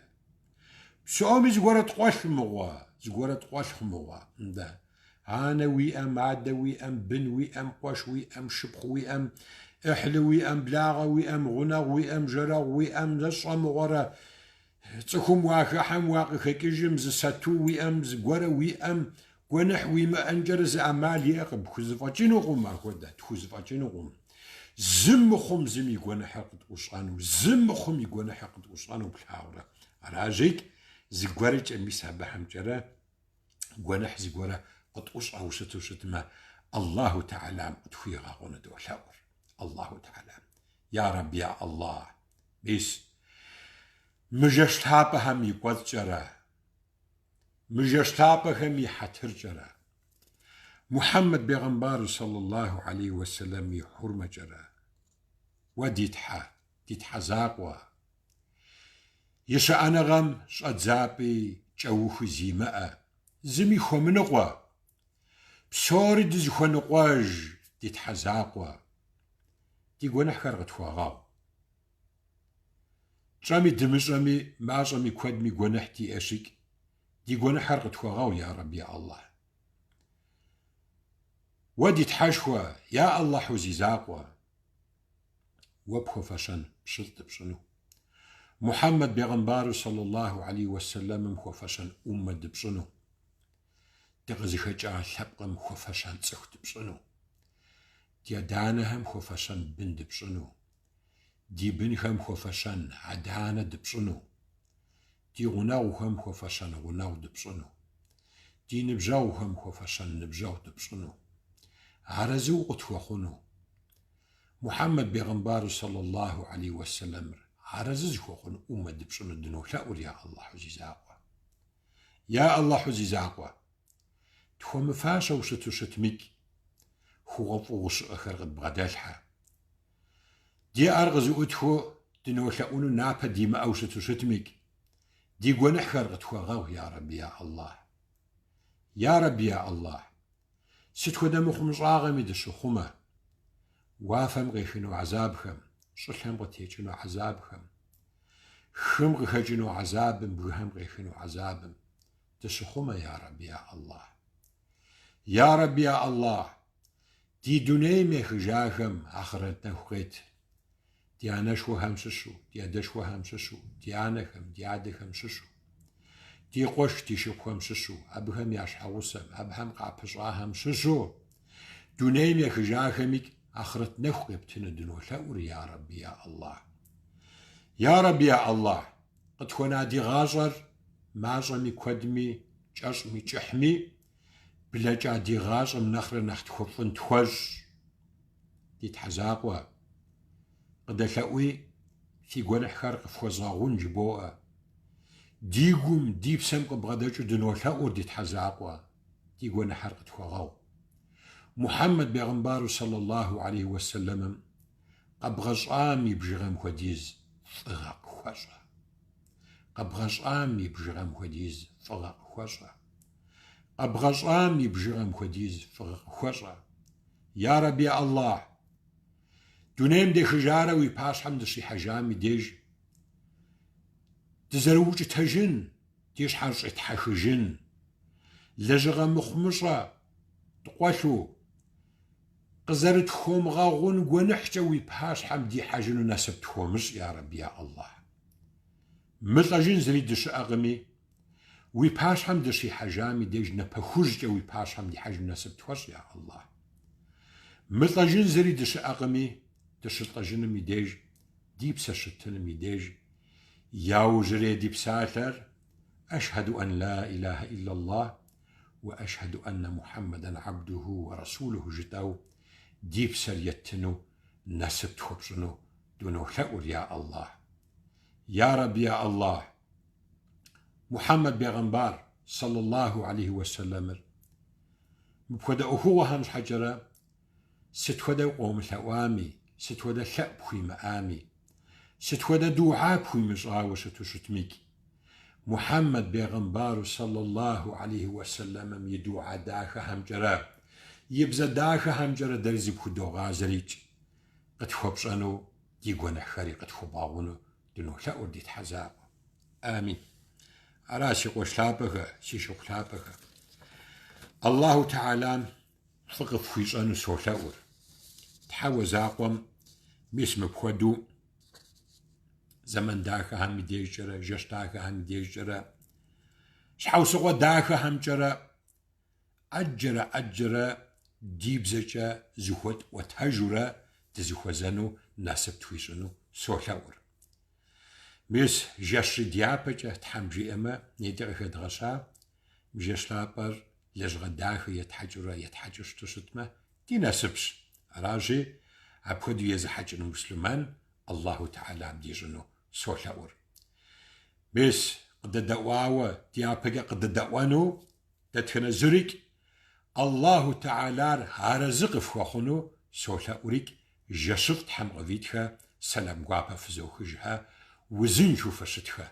بسومي زقورة تقوش مغوا زقورة تقوش مغوا ده أنا ويأم عدا ويأم بن ويأم قوش ويأم شبخ ويأم إحلو ويأم بلاغة ويأم غنغ ويأم جرغ ويأم زصم غرا تخم واخا حم واقع خكجم زساتو ويأم زقورة ويأم ونح ويما أنجرز أعمال يقب خزفاتينو غم أخودا خزفاتينو غم زم خم زم يقونا حقد وصانو زم خم يقونا حقد وصانو بالحاورة راجيك زقورة أمي سابحم جرا ونح زقورة قد أصعو ستو ستما الله تعالى مدخوي غاغونا دولاور الله تعالى يا رب يا الله بيس مجشتابا هم يقوذ جرا مجشتابا هم يحتر جرا محمد بيغمبار صلى الله عليه وسلم يحرم جرا ديتحا زاقوا يشا أنا غم شاد زابي جوخ زيماء زمي خمنقوا بسوري دي زخونقواج ديتحا زاقوا دي قونا حكار غتخواغاو جامي دمجامي معجامي كوادمي قونا حتي أشيك دي قونا حكار غتخواغاو يا رب يا الله ودي تحاشوا يا الله حوزي زاقوا وبخو فشن بشلت بشنو محمد بيغمبار صلى الله عليه وسلم مخو فشن أمد بشنو دغزي خجا حبقم خو فشن تسخت بشنو دي دانهم خو فشن بند بشنو دي بنهم خو فشن عدانة دبشنو دي غناو هم خو فشن غناو دبشنو دي نبجاو هم خو فشن نبجاو دبشنو عرزو قطوخنو محمد بيغمبار صلى الله عليه وسلم عرزز خوخن أمد بشنو دنو شاول يا الله حزي زاقوا يا الله حزي زاقوا تخو مفاشا وشتو شتميك خو غفوش أخر غد بغدالحا دي أرغزو أتخو دنو شاولو نابا ديما أو شتو شتميك دي قوان أخر غد خواغاو يا رب يا الله يا رب يا الله ستخو دمو خمزاغمي دشو خما وافم غيخنو عذابخم شلهم غتيجنو عذابخم خم غيخجنو عذابم بهم غيخنو عذابم دشو خما يا رب يا الله يا رب يا الله دي دنيا مخجاخم آخرتنا خويت دي أنا شو هم ششو دي أدا شو هم ششو دي أنا خم دي عاد خم ششو دي قوش دي شو هم ششو أبهم ياش حوسم أبهم قابش هم ششو دنيا مخجاخمك آخرتنا خويبتنا دنو ثور يا رب يا الله يا رب يا الله قد كنا دي غاجر ماجمي كدمي جاشمي جحمي بلا جا دي غاجر نخر نخت خفن تخوج دي تحزاقوا قد ثاوي في قوانح خارق فوزاغون جبوء ديقوم ديب سمق بغداجو دنو ثور دي تحزاقوا دي قوانح خارق تخوغاو محمد بيغمبار صلى الله عليه وسلم قبغش آمي بجغم خديز فغق خوشا قبغش آمي بجغم خديز فغق خوشا قبغش آمي بجغم خديز فغق خوشا يا رب يا الله دونيم دي خجارة ويباشحم دشي حجامي ديج دزروج تجن ديش حرش اتحخجن لجغة مخمشة تقوشو قزرت خوم غاغون قونحجة ويباشحم دي حجن نسبت خومش يا رب يا الله مطلجن زري دش أغمي ويباشحم دشي حجامي ديج نبخوجة ويباشحم دي حجن نسبت خوش يا الله مطلجن زري دش أغمي دش طجن ميديج ديب سشتن ميديج ياو جري ديب ساتر أشهد أن لا إله إلا الله وأشهد أن محمدا عبده ورسوله جتاو ديب سريتنو نسبت خبصنو دونو ثأر يا الله يا رب يا الله محمد بيغمبار صلى الله عليه وسلم مبخدا هو هنش حجرة ستودا قوم ثوامي ستودا ثأب خوي مآمي ستودا دعاء خوي مزغاوة ستوشتميك محمد بيغمبار صلى الله عليه وسلم يدعى داخا همجرة يبزا داخا همجرة درزي بخدو غازريج قد خبصانو ديقونا خاري قد خباغونو دنو ثأر ديت حزاب آمين أراسي قوشلابك سيشو خلابك الله تعالى فقف خويشانو سو ثأر تحاوى زاقوم ميسم بخدو زمن داخا هم ديجرة جش داخا هم ديجرة شحاو سقوى داخا هم جرة أجرة ديبزجة زخوت وتهجرة تزخوزانو ناسب تويشنو سو ثأر ميس جش ديابجة تحمجي أما نيدغ خدغشا مجش لابر لجغ داخا يتحجرش تشتما دي ناسبش راجي عبخدو يزحجن المسلمان الله تعالى بديجنو سو ثأر بس قد دعواوة ديابجة قد دعوانو دتخنا زريك الله تعالى هارزق فخونو سو ثأريك جشفت حم غفيتها سلام قابا فزوخجها وزن شوفشتها